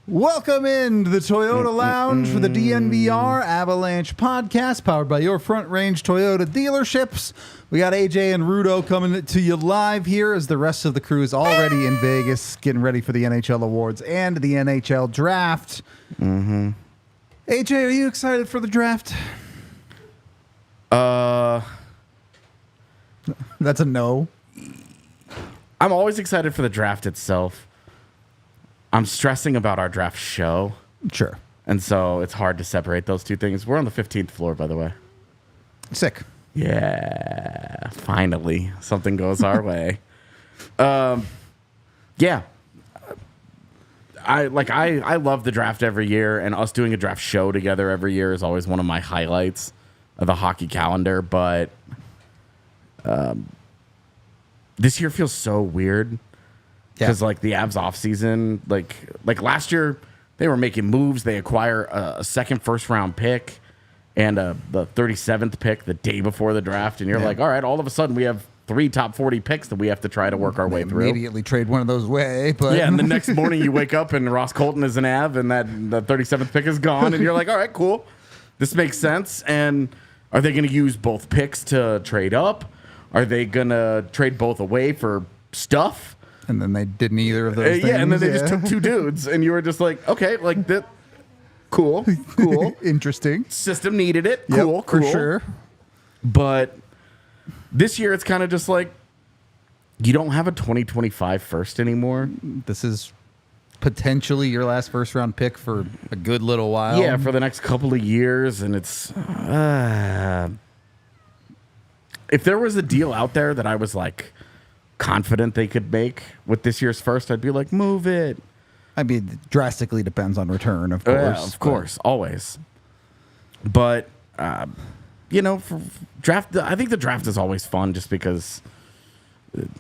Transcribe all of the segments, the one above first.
Welcome into the Toyota Lounge for the DNVR Avalanche Podcast, powered by your Front Range Toyota dealerships. We got AJ and Rudo coming to you live here as the rest of the crew is already in Vegas, getting ready for the NHL awards and the NHL draft. AJ, are you excited for the draft? That's a no. I'm always excited for the draft itself. I'm stressing about our draft show. Sure. And so it's hard to separate those two things. We're on the 15th floor, by the way. Sick. Yeah. Finally, something goes our way. Yeah. I love the draft every year, and us doing a draft show together every year is always one of my highlights of the hockey calendar. But this year feels so weird. Because, like, the Avs offseason, like last year, they were making moves. They acquire a second first-round pick and the 37th pick the day before the draft. And you're like, all right, all of a sudden we have 3 top 40 picks that we have to try to work our way through. Immediately trade one of those away. But yeah, and the next morning you wake up and Ross Colton is an Av and the 37th pick is gone. And you're like, all right, cool. This makes sense. And are they going to use both picks to trade up? Are they going to trade both away for stuff? And then they did neither of those things. Yeah, and then they just took 2 dudes, and you were just like, okay, like that. Cool. Interesting. System needed it. Cool, yep, for sure. But this year, it's kind of just like, you don't have a 2025 first anymore. This is potentially your last first-round pick for a good little while. Yeah, for the next couple of years, and it's... if there was a deal out there that I was like... confident they could make with this year's first, I'd be like, move it. I mean, it drastically depends on return, of course. Of course, always. But, for draft, I think the draft is always fun just because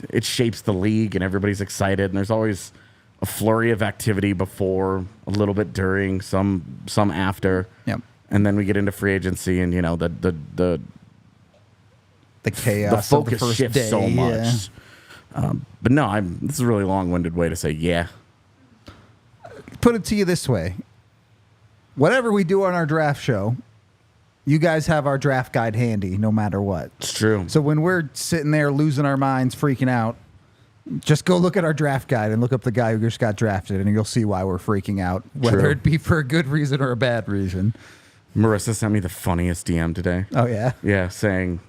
it shapes the league and everybody's excited. And there's always a flurry of activity before, a little bit during, some after. Yep. And then we get into free agency and, the chaos the focus of the first shifts day, so much. Yeah. But no, this is a really long-winded way to say yeah. Put it to you this way. Whatever we do on our draft show, you guys have our draft guide handy no matter what. It's true. So when we're sitting there losing our minds, freaking out, just go look at our draft guide and look up the guy who just got drafted, and you'll see why we're freaking out, whether it be for a good reason or a bad reason. Marissa sent me the funniest DM today. Oh, yeah? Yeah, saying...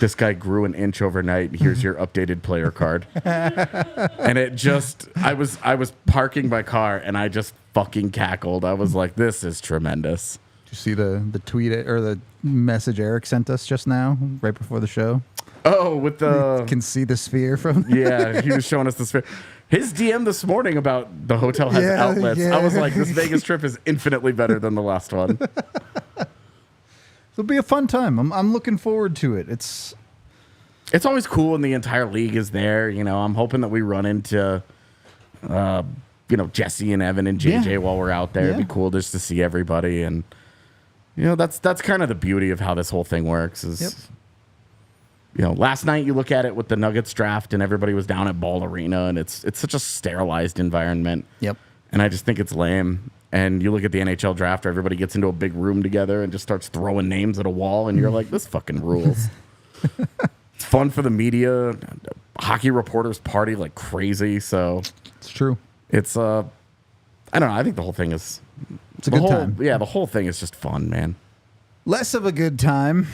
this guy grew an inch overnight. Here's your updated player card. And it just, I was parking my car and I just fucking cackled. I was like, this is tremendous. Did you see the tweet or the message Eric sent us just now, right before the show? Oh, with the... You can see the sphere from... Yeah, he was showing us the sphere. His DM this morning about the hotel has outlets. Yeah. I was like, this Vegas trip is infinitely better than the last one. It'll be a fun time. I'm looking forward to it. It's always cool when the entire league is there. I'm hoping that we run into, Jesse and Evan and JJ while we're out there. Yeah. It'd be cool just to see everybody. And, that's kind of the beauty of how this whole thing works is, last night you look at it with the Nuggets draft and everybody was down at Ball Arena and it's such a sterilized environment. Yep. And I just think it's lame. And you look at the NHL draft where everybody gets into a big room together and just starts throwing names at a wall. And you're like, this fucking rules. It's fun for the media. Hockey reporters party like crazy. So it's true. It's, I don't know. I think the whole thing is... It's a good time. Yeah, the whole thing is just fun, man. Less of a good time.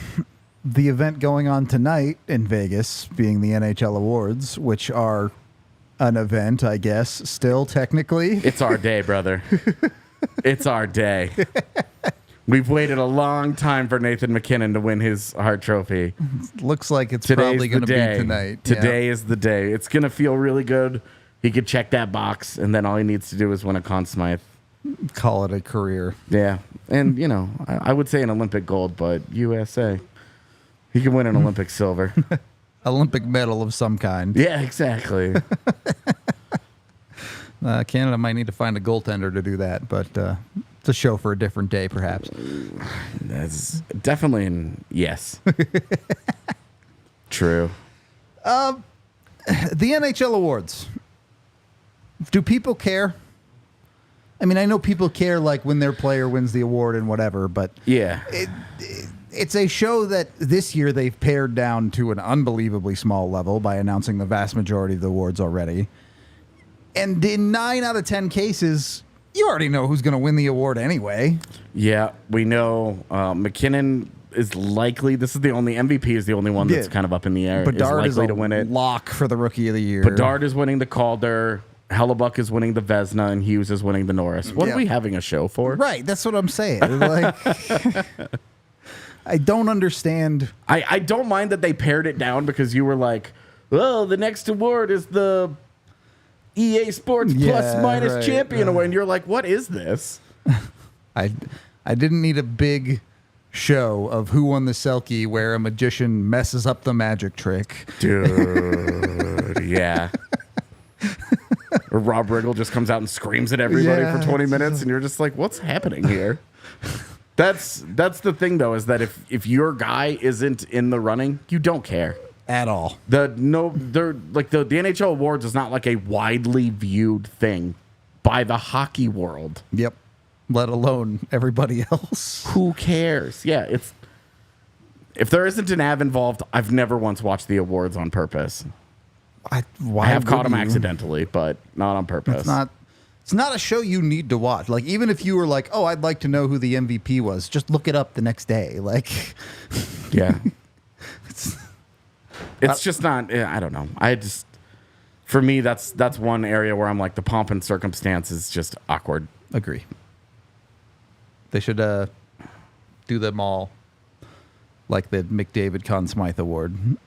The event going on tonight in Vegas being the NHL awards, which are an event, I guess, still technically. It's our day, brother. It's our day. We've waited a long time for Nathan McKinnon to win his Hart Trophy. Looks like it's probably going to be tonight. Today is the day. It's going to feel really good. He could check that box, and then all he needs to do is win a Conn Smythe. Call it a career. Yeah. And, I would say an Olympic gold, but USA. He can win an Olympic silver. Olympic medal of some kind. Yeah, exactly. Canada might need to find a goaltender to do that, but it's a show for a different day, perhaps. That's definitely yes. True. The NHL awards. Do people care? I mean, I know people care like when their player wins the award and whatever, but Yeah. it's a show that this year they've pared down to an unbelievably small level by announcing the vast majority of the awards already. And in 9 out of 10 cases, you already know who's going to win the award anyway. Yeah, we know McKinnon is likely. This is the only MVP is the only one that's kind of up in the air. Bedard is likely is to win it. Lock for the Rookie of the Year. Bedard is winning the Calder. Hellebuck is winning the Vezina, and Hughes is winning the Norris. What are we having a show for? Right, that's what I'm saying. Like, I don't understand. I don't mind that they pared it down because you were like, oh, the next award is the EA Sports Plus Minus Champion Award. And you're like, what is this? I didn't need a big show of who won the Selkie where a magician messes up the magic trick. Dude, yeah. Or Rob Riggle just comes out and screams at everybody for 20 minutes, and you're just like, what's happening here? That's the thing, though, is that if your guy isn't in the running, you don't care. At all. The NHL awards is not like a widely viewed thing by the hockey world. Yep. Let alone everybody else. Who cares? Yeah, if there isn't an Av involved, I've never once watched the awards on purpose. I have caught them accidentally, but not on purpose. It's not a show you need to watch. Like, even if you were like, oh, I'd like to know who the MVP was, just look it up the next day. Like, yeah. It's just not, I don't know. For me, that's one area where I'm like, the pomp and circumstance is just awkward. Agree. They should do them all like the McDavid Conn Smythe Award.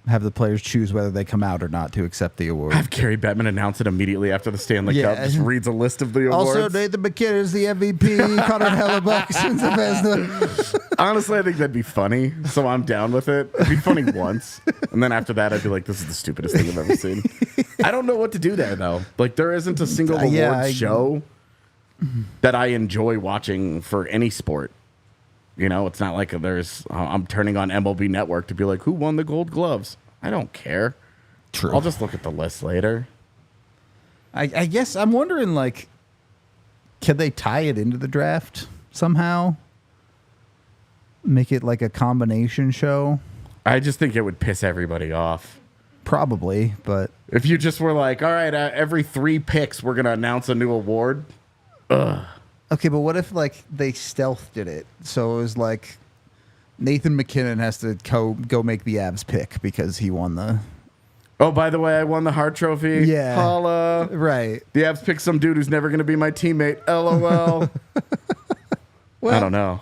Have the players choose whether they come out or not to accept the award. Have Gary Bettman announce it immediately after the Stanley Cup. Just reads a list of the awards. Also, Nathan McKinnon is the MVP. Connor Hellebuck is the Vezina. Honestly, I think that'd be funny, so I'm down with it. It'd be funny once, and then after that, I'd be like, this is the stupidest thing I've ever seen. I don't know what to do there, though. Like, there isn't a single awards show that I enjoy watching for any sport. You know, it's not like I'm turning on MLB Network to be like, who won the Gold Gloves? I don't care. True. I'll just look at the list later. I guess I'm wondering, like, can they tie it into the draft somehow? Make it like a combination show? I just think it would piss everybody off. Probably, but if you just were like, all right, every 3 picks, we're going to announce a new award. Ugh. Okay, but what if, like, they stealthed it? So it was like Nathan McKinnon has to go make the Avs pick because he won the... Oh, by the way, I won the Hart Trophy. Yeah. Holla. Right. The Avs picked some dude who's never going to be my teammate. LOL. Well, I don't know.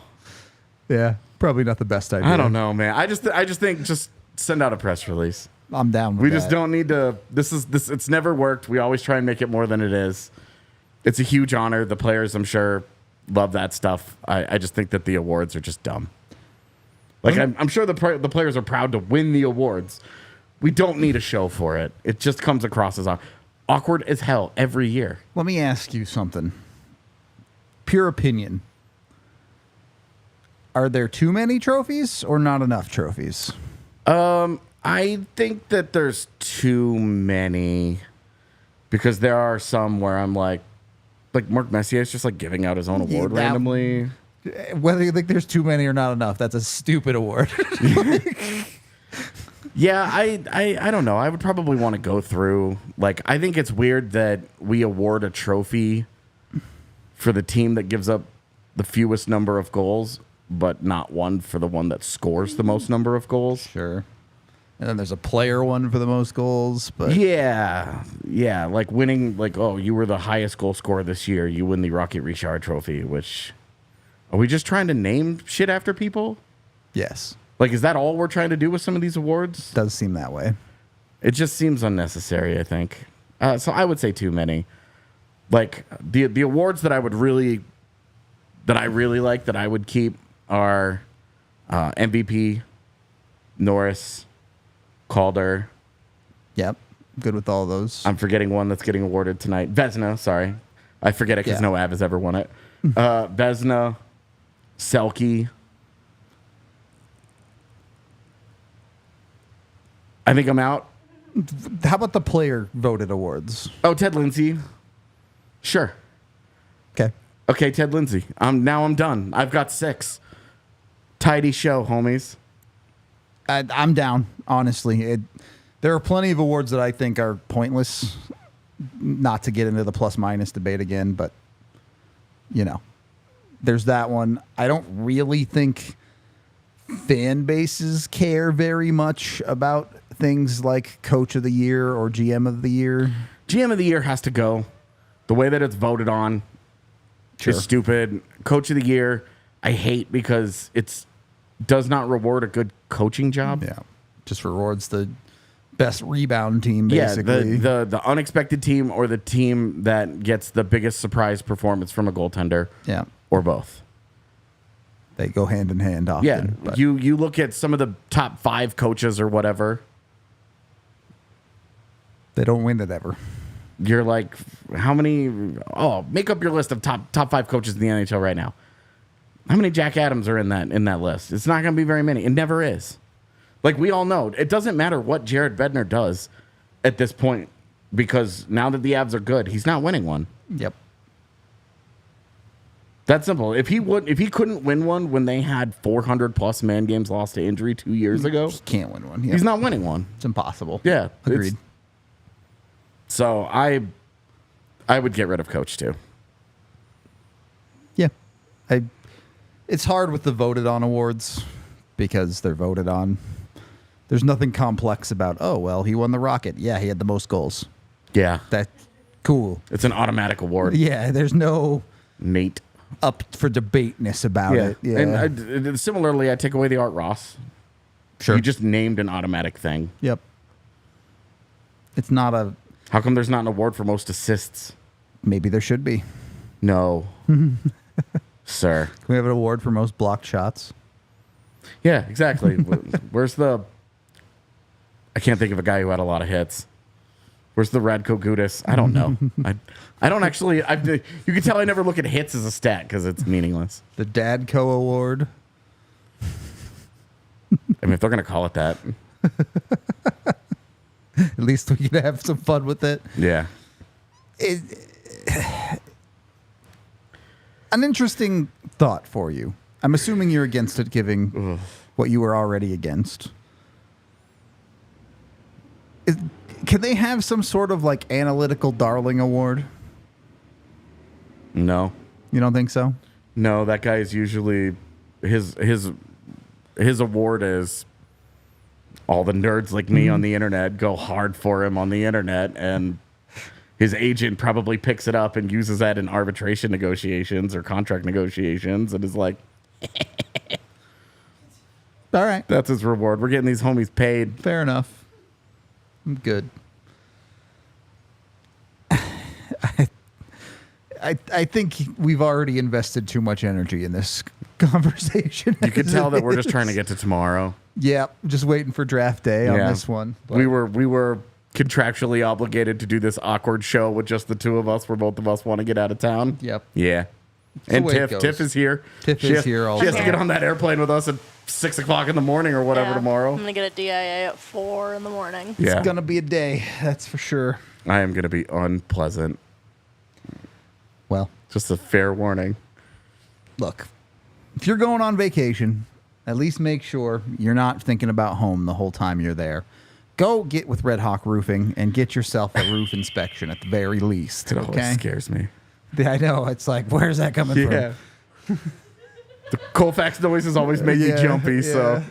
Yeah, probably not the best idea. I don't know, man. I just think just send out a press release. I'm down with that. We just don't need to... It's never worked. We always try and make it more than it is. It's a huge honor. The players, I'm sure, love that stuff. I just think that the awards are just dumb. Like, I'm sure the players are proud to win the awards. We don't need a show for it. It just comes across as awkward as hell every year. Let me ask you something. Pure opinion. Are there too many trophies or not enough trophies? I think that there's too many because there are some where I'm like Mark Messier is just like giving out his own award randomly. Whether you think there's too many or not enough, that's a stupid award. Yeah, I don't know. I would probably want to go through. Like, I think it's weird that we award a trophy for the team that gives up the fewest number of goals, but not one for the one that scores the most number of goals. Sure. And then there's a player one for the most goals. But yeah, like winning, like, oh, you were the highest goal scorer this year. You win the Rocket Richard Trophy, which... Are we just trying to name shit after people? Yes. Like, is that all we're trying to do with some of these awards? Does seem that way. It just seems unnecessary, I think. So I would say too many. Like, the awards that I really like, that I would keep are MVP, Norris, Calder. Yep. Good with all those. I'm forgetting one that's getting awarded tonight. Vezina, sorry. I forget it because no Av has ever won it. Vezina, Selkie. I think I'm out. How about the player voted awards? Oh, Ted Lindsay. Sure. Okay. Okay, Ted Lindsay. Now I'm done. I've got 6. Tidy show, homies. I'm down, honestly. There are plenty of awards that I think are pointless, not to get into the plus-minus debate again, but, there's that one. I don't really think fan bases care very much about things like Coach of the Year or GM of the Year. GM of the Year has to go. The way that it's voted on is stupid. Coach of the Year, I hate because it does not reward a good coaching job. Yeah, just rewards the best rebound team, basically. Yeah, the unexpected team or the team that gets the biggest surprise performance from a goaltender. Yeah. Or both. They go hand in hand often. Yeah, but. you look at some of the top 5 coaches or whatever. They don't win it ever. You're like, how many? Oh, make up your list of top 5 coaches in the NHL right now. How many Jack Adams are in that list? It's not going to be very many. It never is. Like we all know, it doesn't matter what Jared Bednar does at this point because now that the Avs are good, he's not winning one. Yep. That's simple. If he couldn't win one when they had 400+ man games lost to injury 2 years ago, He can't win one. Yep. he's not winning one. It's impossible. Yeah, Agreed. So I would get rid of Coach too. Yeah. It's hard with the voted on awards because they're voted on. There's nothing complex about, he won the Rocket. Yeah, he had the most goals. Yeah. That's cool. It's an automatic award. Yeah, there's no Nate. up for debateness about it. Yeah. And similarly, I take away the Art Ross. Sure. You just named an automatic thing. Yep. It's not a... How come there's not an award for most assists? Maybe there should be. No. Sir. Can we have an award for most blocked shots? Yeah, exactly. Where's the... I can't think of a guy who had a lot of hits. Where's the Radko Gudas? I don't know. I don't actually... you can tell I never look at hits as a stat because it's meaningless. The Dadco Award. I mean, if they're going to call it that. At least we can have some fun with it. Yeah. An interesting thought for you. I'm assuming you're against it, giving what you were already against. Can they have some sort of like analytical darling award? No. You don't think so? No, that guy is usually... His award is... all the nerds like me on the internet go hard for him on the internet, and his agent probably picks it up and uses that in arbitration negotiations or contract negotiations and is like, all right. that's his reward. We're getting these homies paid. Fair enough. I'm good. I think we've already invested too much energy in this conversation. You can tell that we're just trying to get to tomorrow. Yeah, just waiting for draft day on this one. We were contractually obligated to do this awkward show with just the two of us where both of us want to get out of town. Yep. Yeah. And Tiff is here. Tiff is here also. She has to get on that airplane with us at 6 o'clock in the morning or whatever tomorrow. I'm going to get a DIA at 4 in the morning. Yeah. It's going to be a day, that's for sure. I am going to be unpleasant. Well, just a fair warning. Look, if you're going on vacation, at least make sure you're not thinking about home the whole time you're there. Go get with Red Hawk Roofing and get yourself a roof inspection at the very least. It always scares me. I know. It's like, where's that coming from? The Colfax noises always make me jumpy. So,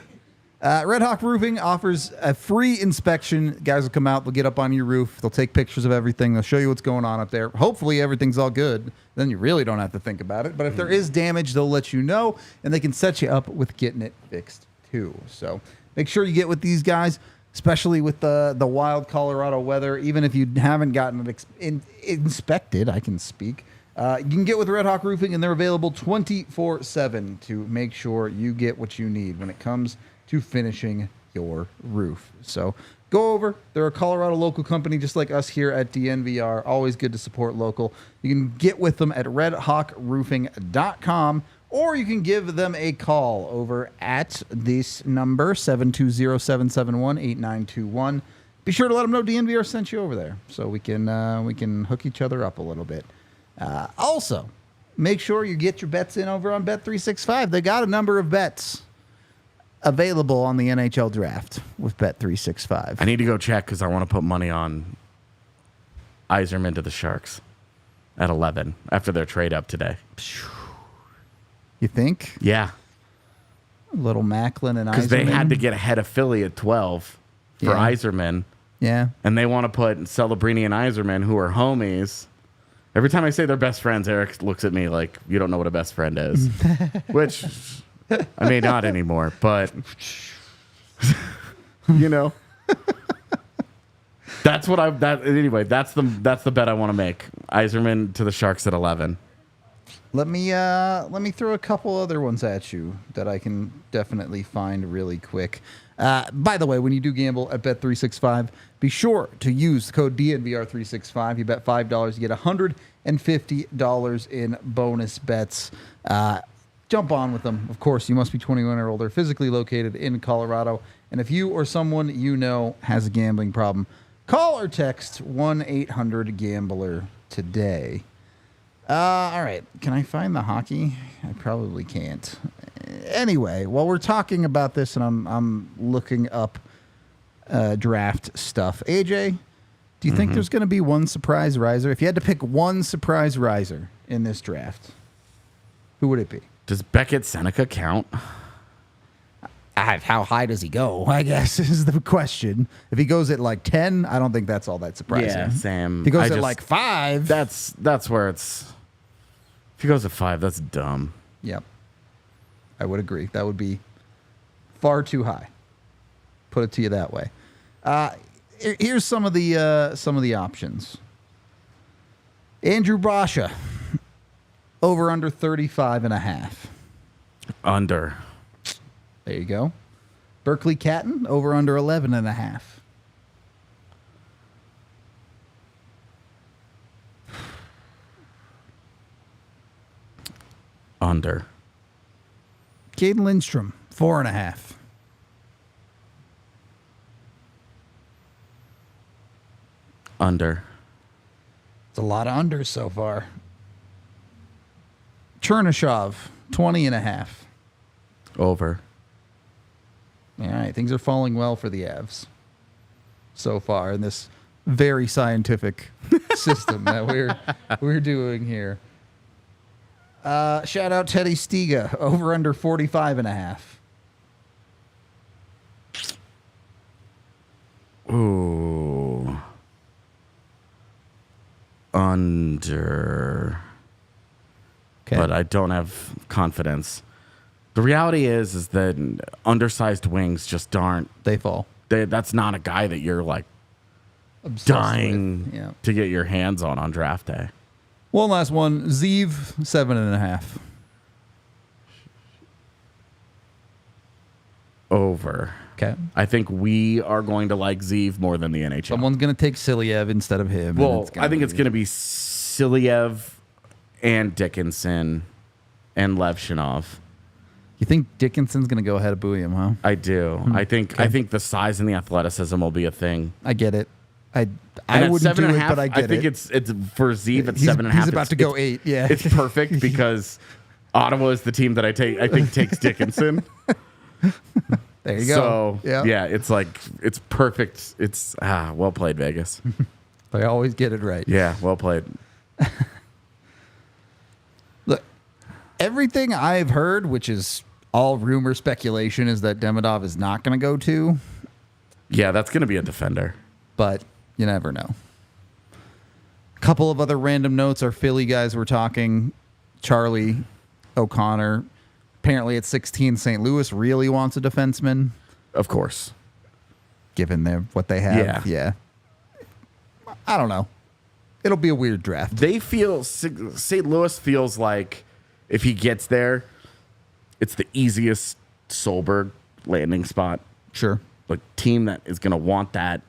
Red Hawk Roofing offers a free inspection. Guys will come out. They'll get up on your roof. They'll take pictures of everything. They'll show you what's going on up there. Hopefully everything's all good. Then you really don't have to think about it. But if there is damage, they'll let you know, and they can set you up with getting it fixed too. So make sure you get with these guys, especially with the wild Colorado weather. Even if you haven't gotten it inspected, I can speak. You can get with Red Hawk Roofing, and they're available 24/7 to make sure you get what you need when it comes to finishing your roof. So go over. They're a Colorado local company just like us here at DNVR. Always good to support local. You can get with them at redhawkroofing.com, or you can give them a call over at this number, 720-771-8921. Be sure to let them know DNVR sent you over there so we can hook each other up a little bit. Also, make sure you get your bets in over on Bet365. They got a number of bets available on the NHL draft with Bet365. I need to go check because I want to put money on Yzerman to the Sharks at 11 after their trade up today. You think? Yeah. Little Macklin and Yzerman. Because they had to get ahead of Philly at 12 for Yzerman. Yeah. And they want to put Celebrini and Yzerman, who are homies. Every time I say they're best friends, Eric looks at me like, you don't know what a best friend is. Which, I mean, not anymore, but, you know. That's what anyway, that's the bet I want to make. Yzerman to the Sharks at 11. Let me throw a couple other ones at you that I can definitely find really quick. By the way, when you do gamble at Bet365, be sure to use the code DNVR365. You bet $5, you get $150 in bonus bets. Jump on with them. Of course, you must be 21 or older, physically located in Colorado. And if you or someone you know has a gambling problem, call or text 1-800-GAMBLER today. All right. Can I find the hockey? I probably can't. Anyway, while we're talking about this and I'm looking up draft stuff, AJ, do you think there's going to be one surprise riser? If you had to pick one surprise riser in this draft, who would it be? Does Beckett Seneca count? How high does he go, I guess, is the question. If he goes at like 10, I don't think that's all that surprising. Yeah, Sam. If he goes at like 5. That's where it's... If he goes at 5, that's dumb. Yep. I would agree. That would be far too high. Put it to you that way. Here's some of the options. Andrew Basha, over under 35.5. Under. There you go. Berkeley Catton, over under 11.5. Under. Caden Lindstrom, 4.5. Under. It's a lot of unders so far. Chernyshov, 20.5. Over. All right, things are falling well for the Avs so far in this very scientific system that we're doing here. Shout out Teddy Stiga, over under 45.5. Ooh. Under. Okay. But I don't have confidence. The reality is that undersized wings just aren't. They fall. That's not a guy that you're like Obsessed dying with. Yeah. to get your hands on draft day. One last one. Zeev, 7.5. Over. Okay. I think we are going to like Zeev more than the NHL. Someone's going to take Silyev instead of him. Well, I think it's going to be Silyev and Dickinson and Levshinov. You think Dickinson's going to go ahead of Bouillon, huh? I do. I think the size and the athleticism will be a thing. I get it. I And wouldn't do it, 7.5, but I get it. I think it's for Zeev at 7.5. He's about to go 8. Yeah. It's perfect because Ottawa is the team that I think takes Dickinson. There you go. So yeah, it's perfect. It's well played, Vegas. They always get it right. Yeah, well played. Look, everything I've heard, which is all rumor speculation, is that Demidov is not going to go 2. Yeah, that's going to be a defender. But you never know. A couple of other random notes. Our Philly guys were talking. Charlie O'Connor. Apparently at 16, St. Louis really wants a defenseman. Of course. Given what they have. Yeah. I don't know. It'll be a weird draft. They feel, St. Louis feels like if he gets there, it's the easiest Solberg landing spot. Sure. Like team that is going to want that,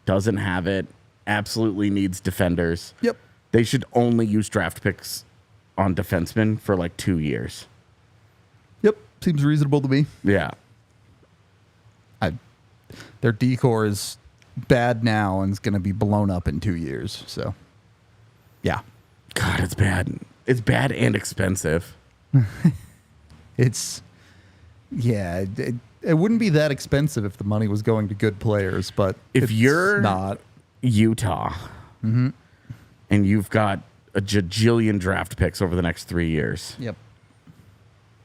doesn't have it, absolutely needs defenders. Yep. They should only use draft picks on defensemen for like 2 years. Yep. Seems reasonable to me. Yeah. Their decor is bad now and is going to be blown up in 2 years. So, yeah. God, it's bad. It's bad and expensive. It's it wouldn't be that expensive if the money was going to good players, but if you're not Utah and you've got a jillion draft picks over the next 3 years, Yep.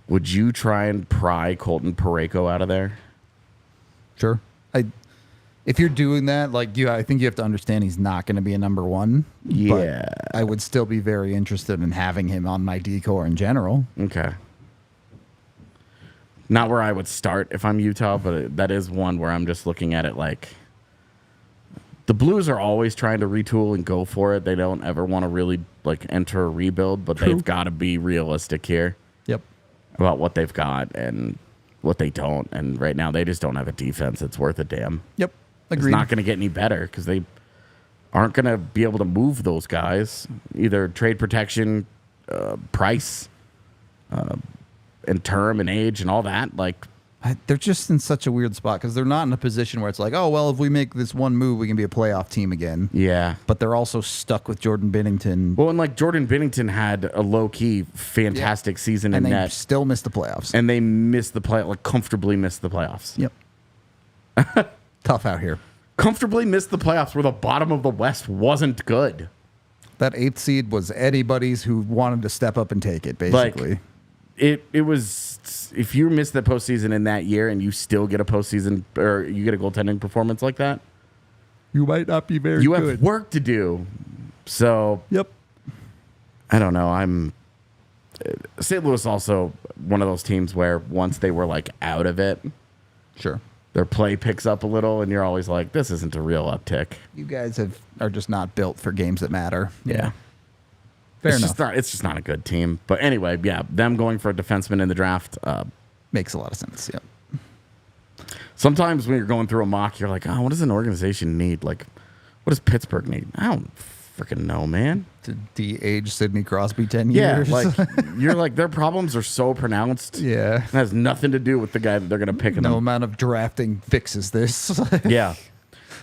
would you try and pry Colton Parayko out of there? Sure. If you're doing that, like I think you have to understand he's not going to be a number one. Yeah. But I would still be very interested in having him on my decor in general. Okay. Not where I would start if I'm Utah, but that is one where I'm just looking at it like the Blues are always trying to retool and go for it. They don't ever want to really like enter a rebuild, but they've got to be realistic here. Yep. About what they've got and what they don't. And right now they just don't have a defense that's worth a damn. Yep. Agreed. It's not going to get any better because they aren't going to be able to move those guys. Either trade protection, price, and term and age and all that. Like they're just in such a weird spot because they're not in a position where it's like, oh, well, if we make this one move, we can be a playoff team again. Yeah. But they're also stuck with Jordan Binnington. Well, and like Jordan Binnington had a low-key fantastic season and in they net. still missed the playoffs. And they missed the play, like comfortably missed the playoffs. Yep. Tough out here. Comfortably missed the playoffs where the bottom of the West wasn't good. That 8th seed was anybody's who wanted to step up and take it, basically. Like, it was, if you miss the postseason in that year and you still get a postseason or you get a goaltending performance like that, you might not be very you good. have work to do. So, Yep. I don't know. St. Louis also one of those teams where once they were like out of it, Sure. their play picks up a little and you're always like, this isn't a real uptick. You guys are just not built for games that matter. Yeah. Fair it's enough. It's just not a good team. But anyway, yeah, them going for a defenseman in the draft. Makes a lot of sense. Yep. Sometimes when you're going through a mock, you're like, oh, what does an organization need? Like, what does Pittsburgh need? I don't freaking know, man. To de-age Sidney Crosby 10 Yeah, years. like you're like their problems are so pronounced. Yeah. It has nothing to do with the guy that they're going to pick. No amount of drafting fixes this. Yeah.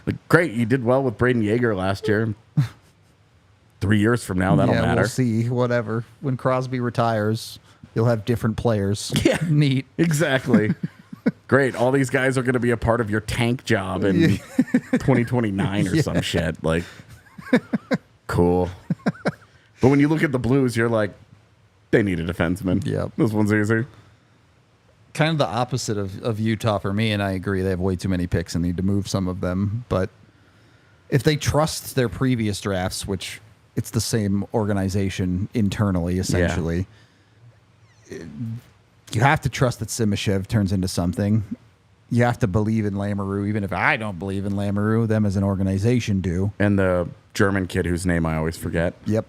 Like, great, you did well with Braden Yeager last year. 3 years from now, that'll matter. We'll see. Whatever. When Crosby retires, you'll have different players. Yeah. Neat. Exactly. Great. All these guys are going to be a part of your tank job in 2029 or some shit. Like, cool. But when you look at the Blues, you're like, they need a defenseman. Yep. This one's easy. Kind of the opposite of Utah for me, and I agree. They have way too many picks and need to move some of them. But if they trust their previous drafts, which it's the same organization internally, essentially, you have to trust that Simashev turns into something. You have to believe in Lamoureux, even if I don't believe in Lamoureux. Them as an organization do. And the German kid whose name I always forget. Yep.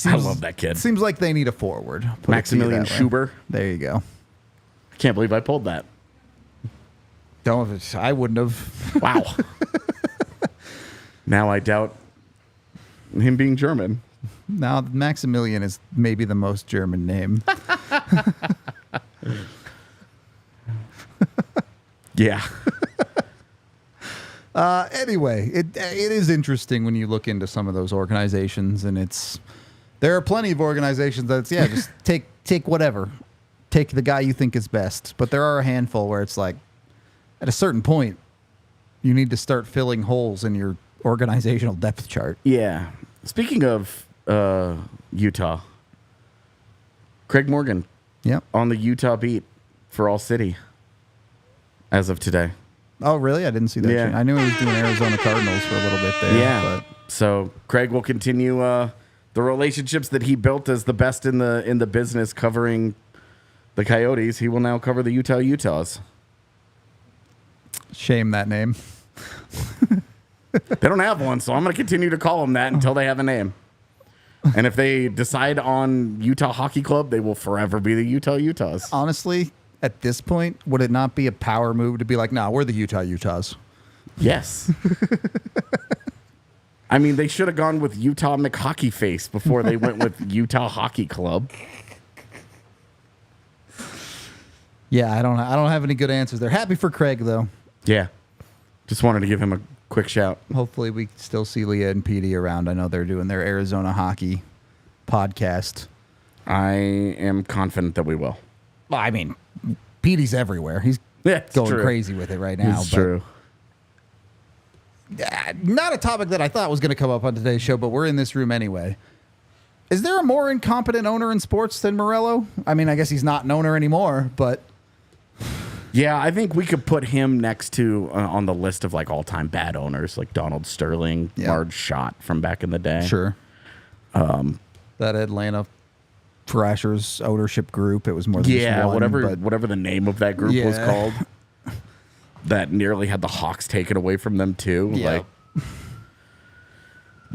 I love that kid. It seems like they need a forward. Maximilian Schubert. There you go. I can't believe I pulled that. I wouldn't have. Wow. Now I doubt him being German. Now, Maximilian is maybe the most German name. Yeah. Anyway, it is interesting when you look into some of those organizations, and there are plenty of organizations that's just take whatever, take the guy you think is best. But there are a handful where it's like, at a certain point, you need to start filling holes in your organizational depth chart. Yeah. Speaking of Utah, Craig Morgan Yep. on the Utah beat for ALLCITY as of today. Oh, really? I didn't see that. Yeah. I knew he was doing Arizona Cardinals for a little bit there. Yeah. So Craig will continue the relationships that he built as the best in the business covering the Coyotes. He will now cover the Utahs. Shame that name. They don't have one, so I'm going to continue to call them that until they have a name. And if they decide on Utah Hockey Club, they will forever be the Utahs. Honestly, at this point, would it not be a power move to be like, nah, we're the Utahs? Yes. I mean, they should have gone with Utah McHockey Face before they went with Utah Hockey Club. Yeah, I don't have any good answers there. Happy for Craig, though. Yeah. Just wanted to give him a quick shout. Hopefully we still see Leah and Petey around. I know they're doing their Arizona hockey podcast. I am confident that we will. Well, I mean, Petey's everywhere. He's going crazy with it right now. It's true. Not a topic that I thought was going to come up on today's show, but we're in this room anyway. Is there a more incompetent owner in sports than Morello? I mean, I guess he's not an owner anymore, but... Yeah, I think we could put him next to on the list of like all-time bad owners, like Donald Sterling, Marge Schott from back in the day. Sure. That Atlanta Thrashers ownership group, it was more than just one, whatever the name of that group was called. That nearly had the Hawks taken away from them too. Yeah. Like,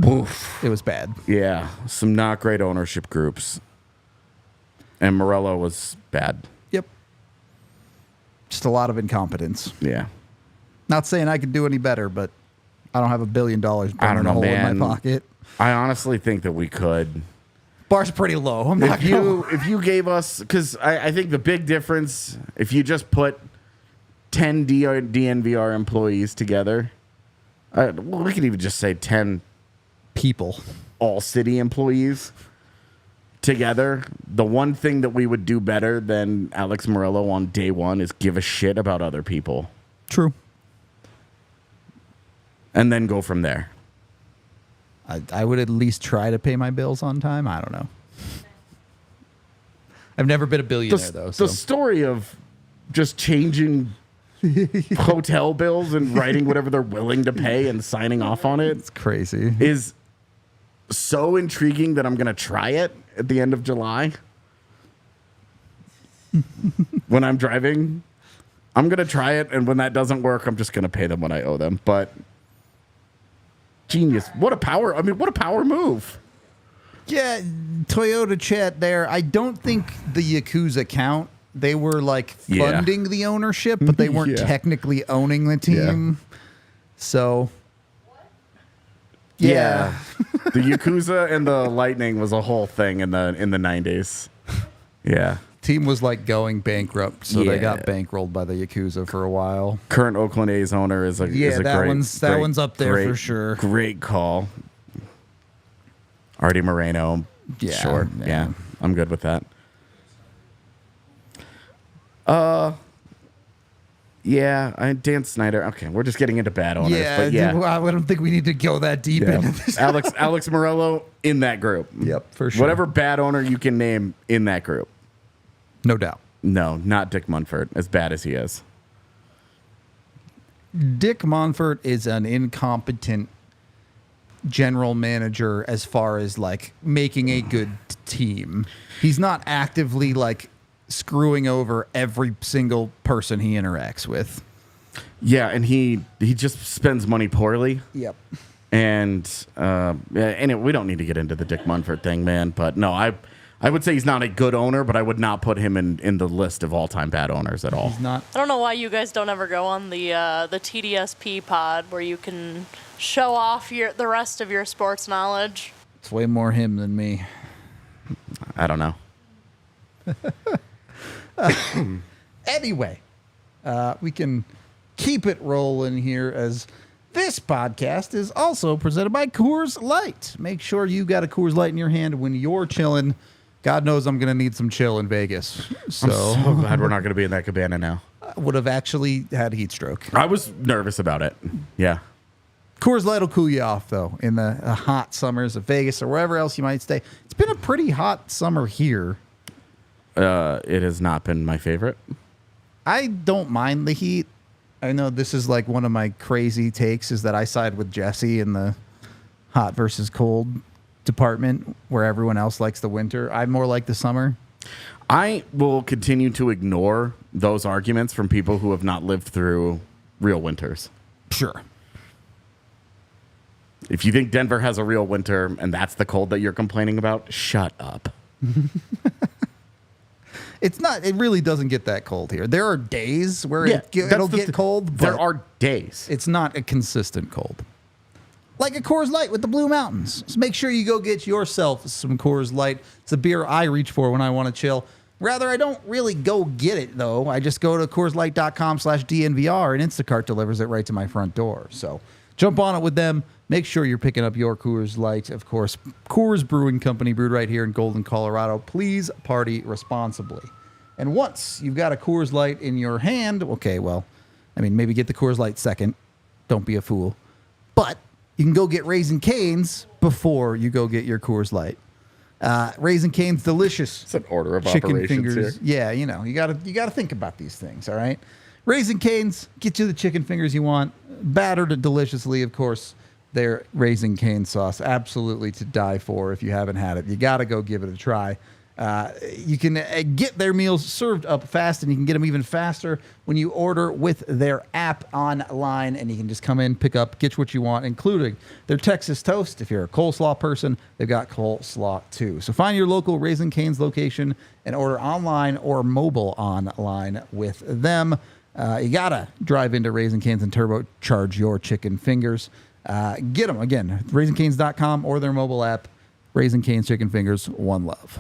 oof. It was bad. Yeah, some not great ownership groups. And Morello was bad. Yep. Just a lot of incompetence. Yeah. Not saying I could do any better, but I don't have $1 billion burning a hole in my pocket. I honestly think that we could. Bar's pretty low. I'm not if you gave us, because I think the big difference, if you just put 10 DNVR employees together, we could even just say 10 people, ALLCITY employees together. The one thing that we would do better than Alex Morello on day one is give a shit about other people. True. And then go from there. I would at least try to pay my bills on time. I don't know. I've never been a billionaire, though. So. The story of just changing hotel bills and writing whatever they're willing to pay and signing off on it. It's crazy. Is so intriguing that I'm going to try it at the end of July. When I'm driving, I'm going to try it. And when that doesn't work, I'm just going to pay them when I owe them. But genius. What a power move. Yeah, Toyota chat there. I don't think the Yakuza count. They were like funding the ownership, but they weren't technically owning the team. Yeah. So, yeah. The Yakuza and the Lightning was a whole thing in the 90s. Yeah. Team was like going bankrupt, so they got bankrolled by the Yakuza for a while. Current Oakland A's owner is a that one's up there for sure. Great call. Artie Moreno. Yeah. Sure. Yeah. I'm good with that. Dan Snyder. Okay, we're just getting into bad owners. Yeah, but I don't think we need to go that deep into this. Alex Morello in that group. Yep, for sure. Whatever bad owner you can name in that group. No doubt. No, not Dick Munford, as bad as he is. Dick Monfort is an incompetent general manager as far as like making a good team. He's not actively like screwing over every single person he interacts with. Yeah, and he just spends money poorly. Yep. And we don't need to get into the Dick Munford thing, man. But no, I would say he's not a good owner, but I would not put him in the list of all-time bad owners at all. He's not. I don't know why you guys don't ever go on the TDSP pod where you can show off the rest of your sports knowledge. It's way more him than me. I don't know. Anyway, we can keep it rolling here as this podcast is also presented by Coors Light. Make sure you got a Coors Light in your hand when you're chilling. God knows I'm going to need some chill in Vegas. So I'm so glad we're not going to be in that cabana now. I would have actually had heat stroke. I was nervous about it. Yeah. Coors Light will cool you off, though, in the hot summers of Vegas or wherever else you might stay. It's been a pretty hot summer here. It has not been my favorite. I don't mind the heat. I know this is like one of my crazy takes is that I side with Jesse in the hot versus cold department where everyone else likes the winter. I'm more like the summer. I will continue to ignore those arguments from people who have not lived through real winters. Sure. If you think Denver has a real winter and that's the cold that you're complaining about, shut up. It's not. It really doesn't get that cold here. There are days where it'll get cold. But there are days. It's not a consistent cold. Like a Coors Light with the Blue Mountains. So make sure you go get yourself some Coors Light. It's a beer I reach for when I want to chill. Rather, I don't really go get it, though. I just go to CoorsLight.com/DNVR and Instacart delivers it right to my front door. So jump on it with them. make sure you're picking up your Coors Light. Of course, Coors Brewing Company, brewed right here in Golden, Colorado. Please party responsibly. And once you've got a Coors Light in your hand, okay, well, I mean, maybe get the Coors Light second. Don't be a fool. But you can go get Raising Cane's before you go get your Coors Light. Raising Cane's delicious. It's an order of chicken operations fingers. here. Yeah, you know, you gotta think about these things, all right? Raising Cane's, get you the chicken fingers you want, battered deliciously, of course. Their Raising Cane sauce, absolutely to die for. If you haven't had it, you gotta go give it a try. You can get their meals served up fast, and you can get them even faster when you order with their app online, and you can just come in, pick up, get what you want, including their Texas toast. If you're a coleslaw person, they've got coleslaw too. So find your local Raising Cane's location and order online or mobile online with them. You gotta drive into Raising Cane's and turbocharge your chicken fingers. Get them again, raisingcanes.com or their mobile app. Raising Cane's chicken fingers, one love.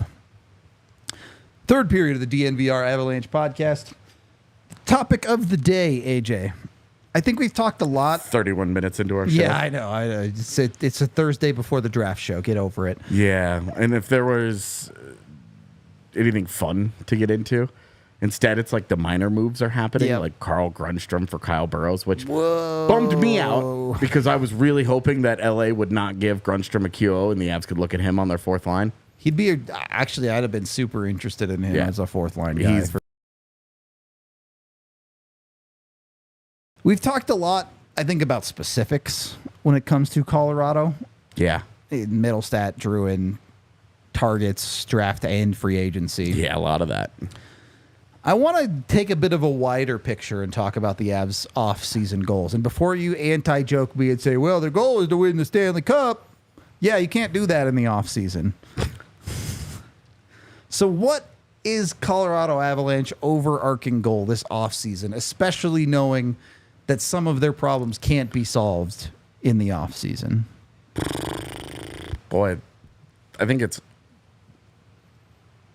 Third period of the DNVR Avalanche podcast. Topic of the day, AJ. I think we've talked a lot. 31 minutes into our show. Yeah, I know. It's a Thursday before the draft show. Get over it. Yeah, and if there was anything fun to get into, instead it's like the minor moves are happening, like Carl Grundstrom for Kyle Burrows, which bummed me out because I was really hoping that LA would not give Grundstrom a QO and the Avs could look at him on their fourth line. He'd be actually, I'd have been super interested in him as a fourth line guy. We've talked a lot, I think, about specifics when it comes to Colorado. Yeah. Middlestat, Druin, targets, draft, and free agency. Yeah, a lot of that. I want to take a bit of a wider picture and talk about the Avs' off-season goals. And before you anti-joke me and say, well, their goal is to win the Stanley Cup. Yeah, you can't do that in the off-season. So what is Colorado Avalanche overarching goal this offseason, especially knowing that some of their problems can't be solved in the offseason? Boy, I think it's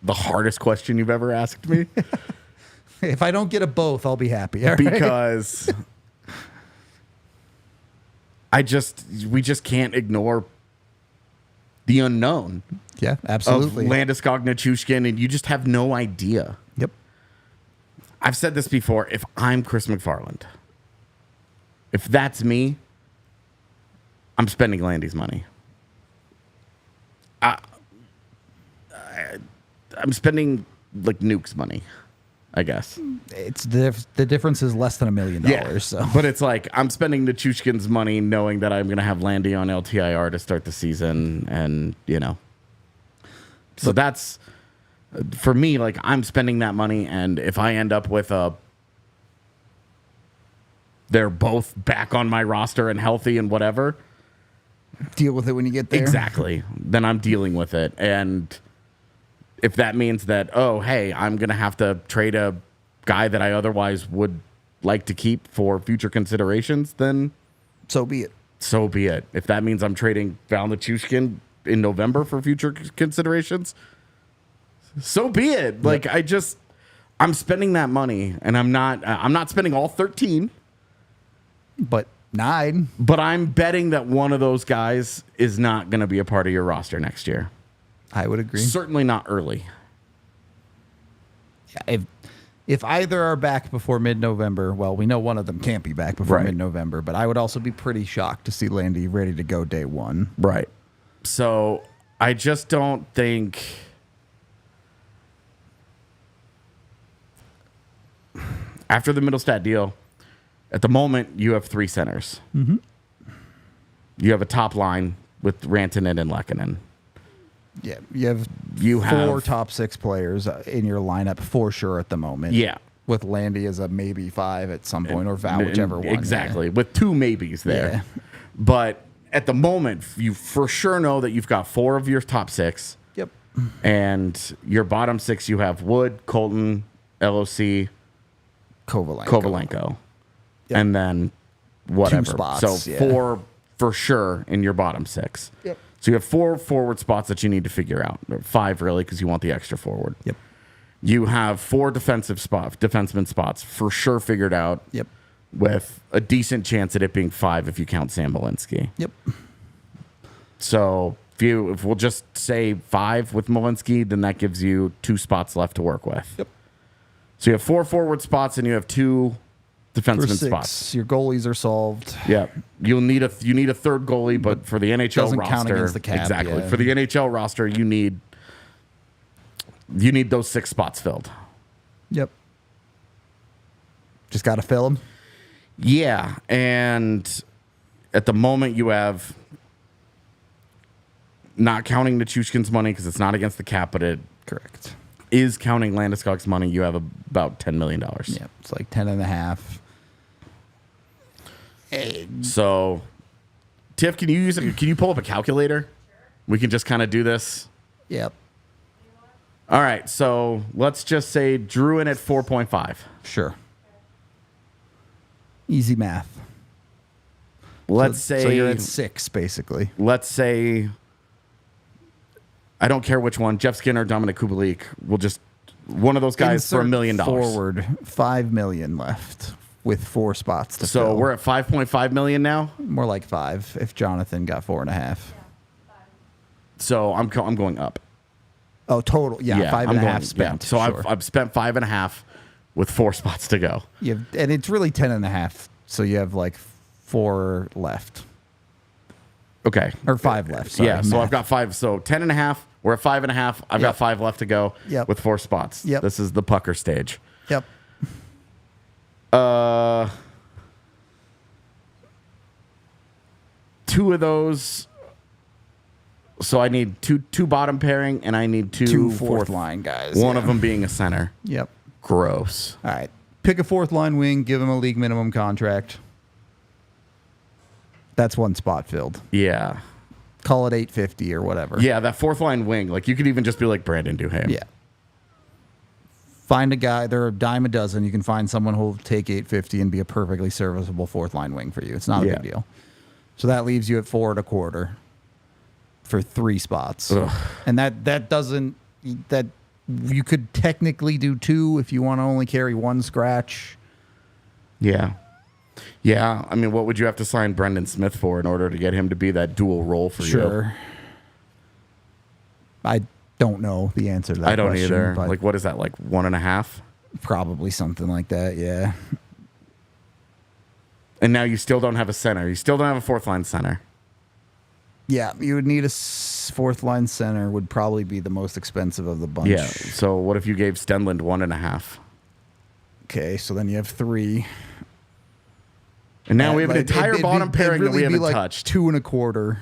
the hardest question you've ever asked me. If I don't get a both, I'll be happy. All right? Because we just can't ignore the unknown. Yeah, absolutely. Of Landeskog, Nichushkin, and you just have no idea. Yep. I've said this before. If I'm Chris McFarland, if that's me, I'm spending Landy's money. I'm spending like Nuke's money, I guess. It's the difference is less than $1 million. Yeah, so. But it's like I'm spending Nichushkin's money knowing that I'm going to have Landy on LTIR to start the season, and you know. So that's, for me, like I'm spending that money, and if I end up with they're both back on my roster and healthy and whatever. Deal with it when you get there. Exactly. Then I'm dealing with it. And if that means that, oh, hey, I'm going to have to trade a guy that I otherwise would like to keep for future considerations, then so be it. So be it. If that means I'm trading Val Nichushkin in November for future considerations, so be it. Yep. Like I'm spending that money, and I'm not spending all 13, but 9. But I'm betting that one of those guys is not going to be a part of your roster next year. I would agree. Certainly not early. Yeah, if either are back before mid-November, well, we know one of them can't be back before mid-November, but I would also be pretty shocked to see Landy ready to go day one. Right. So I just don't think after the Middlestat deal, at the moment, you have 3 centers. Mm-hmm. You have a top line with Rantanen and Lehkonen. Yeah, you have 4 top 6 players in your lineup for sure at the moment. Yeah. With Landy as a maybe 5 at some point, or Val, whichever one. Exactly, with 2 maybes there. Yeah. But at the moment, you for sure know that you've got 4 of your top 6. Yep. And your bottom 6, you have Wood, Colton, LOC, Kovalenko. Yep. And then whatever. 2 spots, so 4 for sure in your bottom 6. Yep. So you have 4 forward spots that you need to figure out. Or 5 really, because you want the extra forward. Yep. You have 4 defenseman spots for sure figured out. Yep. with a decent chance at it being 5 if you count Sam Malinsky. Yep. So if we'll just say 5 with Malinsky, then that gives you 2 spots left to work with. Yep. So you have 4 forward spots and you have 2 defenseman For 6, spots. your goalies are solved. Yeah, you need a third goalie, but for the NHL doesn't roster, count against the cap, exactly. yeah. For the NHL roster, you need those 6 spots filled. Yep. Just got to fill them. Yeah, and at the moment you have, not counting Nichushkin's money because it's not against the cap, but it Correct. is counting Landeskog's money. You have about $10 million. Yeah, it's like 10.5. So, Tiff, can you pull up a calculator? We can just kind of do this. Yep. All right, so let's just say Druin at 4.5. Sure. Easy math. Let's So say you're at 6, basically. let's say I don't care which one, Jeff Skinner, Dominic Kubalik. We'll just one of those guys for $1 million. Forward, $5 million left with 4 spots to So fill. we're at 5.5 million now. More like 5 if Jonathan got 4.5. So I'm going up. Oh, total. Yeah, 5.5 spent. Yeah. So sure. I've spent 5.5 with 4 spots to go. And it's really 10.5. So you have like 4 left. Okay. Or 5 left. Sorry, yeah. So math. I've got 5. So 10.5. We're at 5.5. I've got 5 left to go. Yep. With 4 spots. Yep. This is the pucker stage. Yep. 2 of those. So I need two bottom pairing, and I need 2 fourth line guys. One yeah. of them being a center. Yep. Gross. All right. Pick a 4th line wing, give him a league minimum contract. That's 1 spot filled. Yeah. Call it $850 or whatever. Yeah, that 4th line wing. Like, you could even just be like Brandon Duhaime. Yeah. Find a guy. They're a dime a dozen. You can find someone who'll take $850 and be a perfectly serviceable 4th line wing for you. It's not a big deal. So that leaves you at 4.25 for 3 spots. Ugh. And that doesn't that you could technically do 2 if you want to only carry 1 scratch. Yeah. Yeah. I mean, what would you have to sign Brendan Smith for in order to get him to be that dual role for you? Sure. I don't know the answer to that I don't question, either. but Like, what is that? Like 1.5? probably something like that, yeah. And now you still don't have a center. You still don't have a 4th line center. Yeah, you would need a 4th line center would probably be the most expensive of the bunch. Yeah. So what if you gave Stenlund 1.5? Okay, so then you have 3. And now we have an Like, entire it'd bottom be- pairing it'd that we really be haven't like touched. 2.25.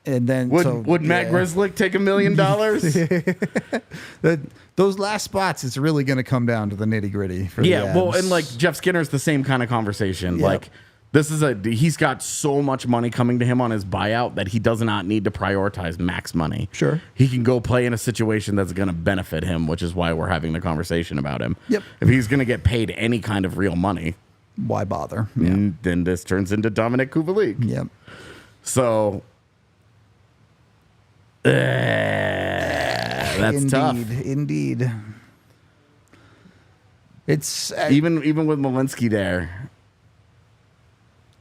And then Would Matt Grzelcyk take $1 million? Those last spots, it's really going to come down to the nitty gritty. Yeah, well, and like Jeff Skinner's the same kind of conversation. Yep. Like, he's got so much money coming to him on his buyout that he does not need to prioritize max money. Sure. He can go play in a situation that's going to benefit him, which is why we're having the conversation about him. Yep. If he's going to get paid any kind of real money, why bother? then this turns into Dominic Kubalik. Yep. So, that's tough. Indeed. It's Even with Malinsky there,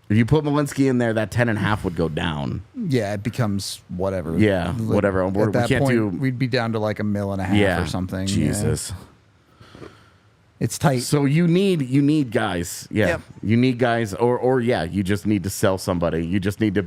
if you put Malinsky in there, that 10.5 would go down. yeah, it becomes whatever. Yeah, whatever. At We that can't point, do. we'd be down to like $1.5 million or something. Yeah. Jesus. It's tight. So you need guys. Yeah. Yep. You need guys or you just need to sell somebody. You just need to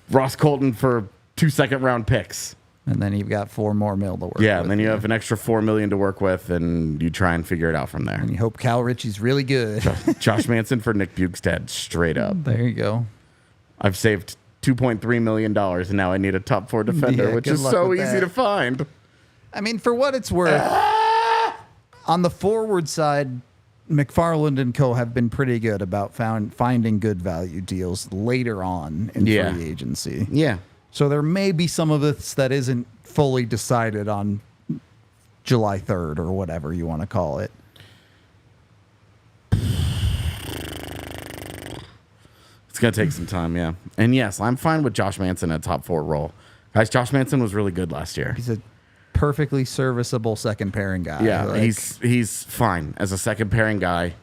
Ross Colton for 2 second-round picks. And then you've got $4 more to work with. Yeah, and then you have an extra $4 million to work with, and you try and figure it out from there. And you hope Cal Ritchie's really good. Josh Manson for Nick Bukestad, straight up. There you go. I've saved $2.3 million, and now I need a top 4 defender, Yeah, which good is luck so with easy that. to find. I mean, for what it's worth, on the forward side, McFarland and co. have been pretty good about finding good value deals later on in Yeah. free agency. Yeah. So there may be some of this that isn't fully decided on July 3rd or whatever you want to call it. It's going to take some time, yeah. And yes, I'm fine with Josh Manson at top 4 role. Guys, Josh Manson was really good last year. He's a perfectly serviceable second pairing guy. Yeah, Like, he's fine as a second pairing guy.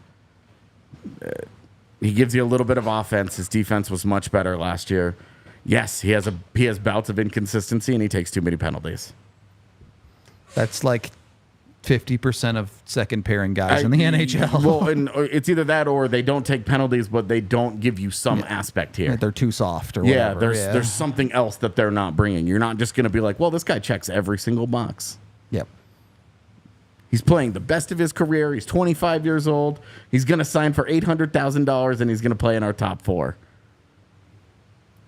He gives you a little bit of offense. His defense was much better last year. Yes, he has bouts of inconsistency, and he takes too many penalties. that's like 50% of second pairing guys in the NHL. Well, and it's either that or they don't take penalties, but they don't give you some aspect here. They're too soft or Yeah, whatever. there's something else that they're not bringing. You're not just going to be like, well, this guy checks every single box. Yep. He's playing the best of his career. He's 25 years old. He's going to sign for $800,000, and he's going to play in our top 4.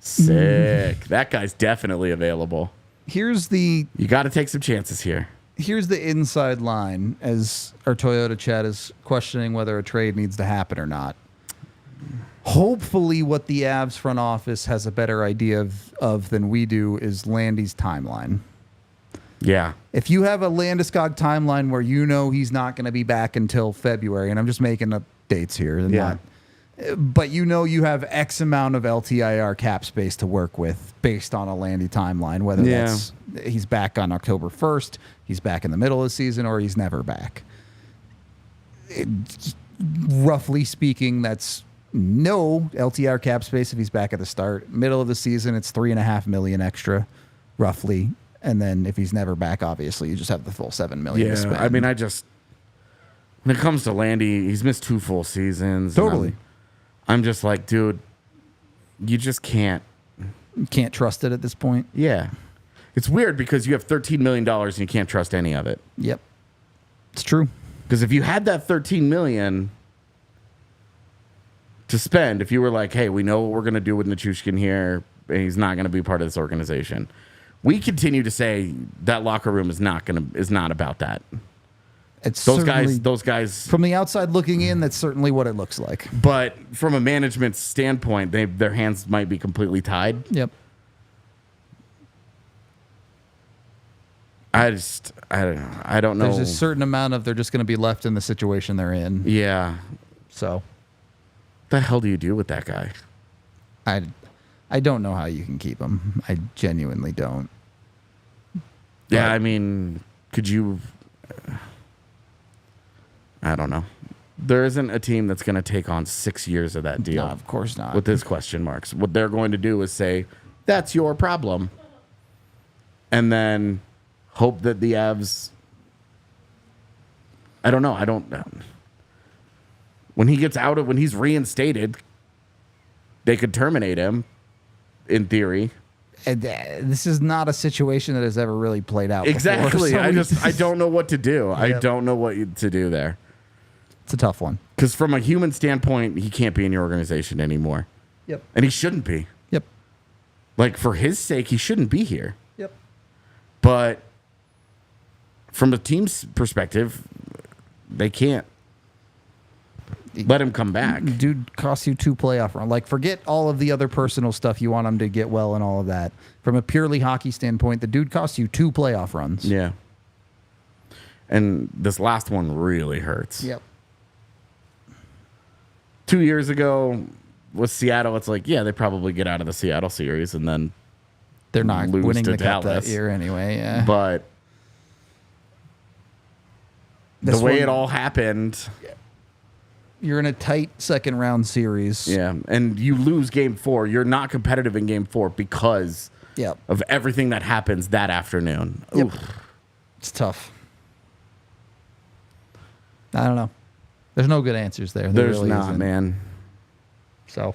Sick. That guy's definitely available. You got to take some chances here. Here's the inside line as our Toyota chat is questioning whether a trade needs to happen or not. Hopefully what the Avs front office has a better idea of than we do is Landy's timeline. Yeah. If you have a Landeskog timeline where you know he's not going to be back until February, and I'm just making up dates here, but you know you have X amount of LTIR cap space to work with based on a Landy timeline, whether that's he's back on October 1st, he's back in the middle of the season, or he's never back. Roughly speaking, that's no LTIR cap space if he's back at the start. Middle of the season, it's $3.5 million extra, roughly. And then if he's never back, obviously, you just have the full $7 million to spend. I mean, when it comes to Landy, he's missed 2 full seasons. Totally. I'm just like, dude, you just can't. You can't trust it at this point. Yeah. It's weird because you have $13 million and you can't trust any of it. Yep. It's true. Because if you had that $13 million to spend, if you were like, hey, we know what we're going to do with Nichushkin here, and he's not going to be part of this organization. We continue to say that locker room is not about that. It's those guys from the outside looking in, that's certainly what it looks like. But from a management standpoint, their hands might be completely tied. Yep. I don't know. There's a certain amount of they're just going to be left in the situation they're in. Yeah. So, what the hell do you do with that guy? I don't know how you can keep him. I genuinely don't. Yeah, I mean, could you? I don't know. There isn't a team that's going to take on 6 years of that deal. No, of course not. With his question marks. What they're going to do is say, that's your problem. And then hope that the Avs... I don't know. When he's reinstated, they could terminate him, in theory. And, this is not a situation that has ever really played out Exactly. Before, so I don't know what to do. Yep. I don't know what to do there. It's a tough one. Because from a human standpoint, he can't be in your organization anymore. Yep. And he shouldn't be. Yep. Like, for his sake, he shouldn't be here. Yep. But from a team's perspective, they can't let him come back. Dude costs you 2 playoff runs. Like, forget all of the other personal stuff you want him to get well and all of that. From a purely hockey standpoint, the dude costs you 2 playoff runs. Yeah. And this last one really hurts. Yep. 2 years ago with Seattle, it's like, yeah, they probably get out of the Seattle series and then they're not lose winning to the cup that Dallas. year anyway. Yeah. But This the way one- it all happened... You're in a tight second round series. Yeah, and you lose game 4. You're not competitive in game 4 because of everything that happens that afternoon. Yep. It's tough. I don't know. There's no good answers there. There's really not, isn't. man. So,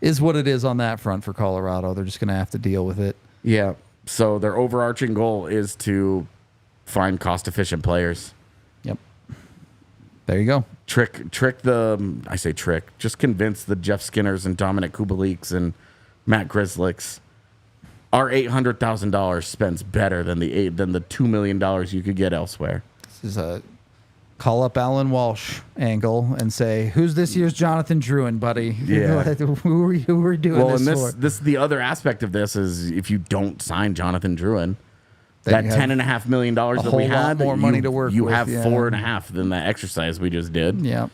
is what it is on that front for Colorado. They're just going to have to deal with it. Yeah, so their overarching goal is to find cost-efficient players. Yep. There you go. Just convince the Jeff Skinners and Dominic Kubaliks and Matt Grzelcyks our $800,000 spends better than the $2 million you could get elsewhere. This is a call up Alan Walsh angle and say, who's this year's Jonathan Drouin, buddy? Yeah. who are we doing Well, this and for? this the other aspect of this is if you don't sign Jonathan Drouin, Then that you have $10.5 million that we whole lot had, more money to work you with, have yeah. 4.5 than the exercise we just did. Yeah.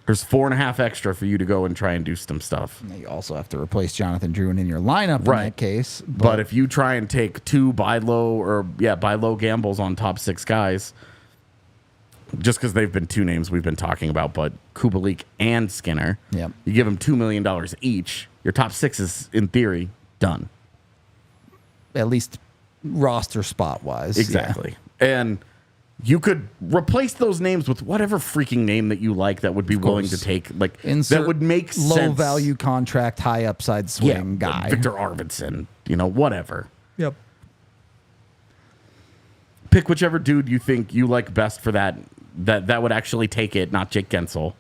There's 4.5 extra for you to go and try and do some stuff. You also have to replace Jonathan Drouin in your lineup in that case. But if you try and take buy low gambles on top 6 guys, just because they've been 2 names we've been talking about, but Kubalik and Skinner, you give them $2 million each, your top 6 is, in theory, done. At least roster spot-wise. Exactly. Yeah. And you could replace those names with whatever freaking name that you like that would be willing to take, like, that would make sense. Low-value contract, high-upside swing guy. Victor Arvidsson, whatever. Yep. Pick whichever dude you think you like best for that would actually take it, not Jake Gensel.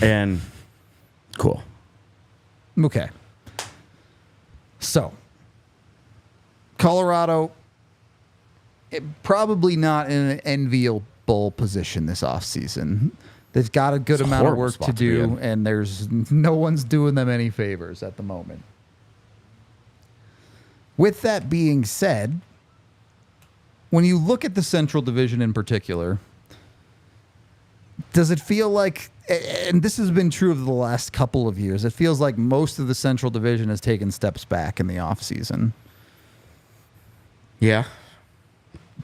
And cool. Okay. So, Colorado, probably not in an enviable position this offseason. They've got a good amount of work to do, and there's no one's doing them any favors at the moment. With that being said, when you look at the Central Division in particular, does it feel like, and this has been true of the last couple of years, it feels like most of the Central Division has taken steps back in the offseason. Yeah.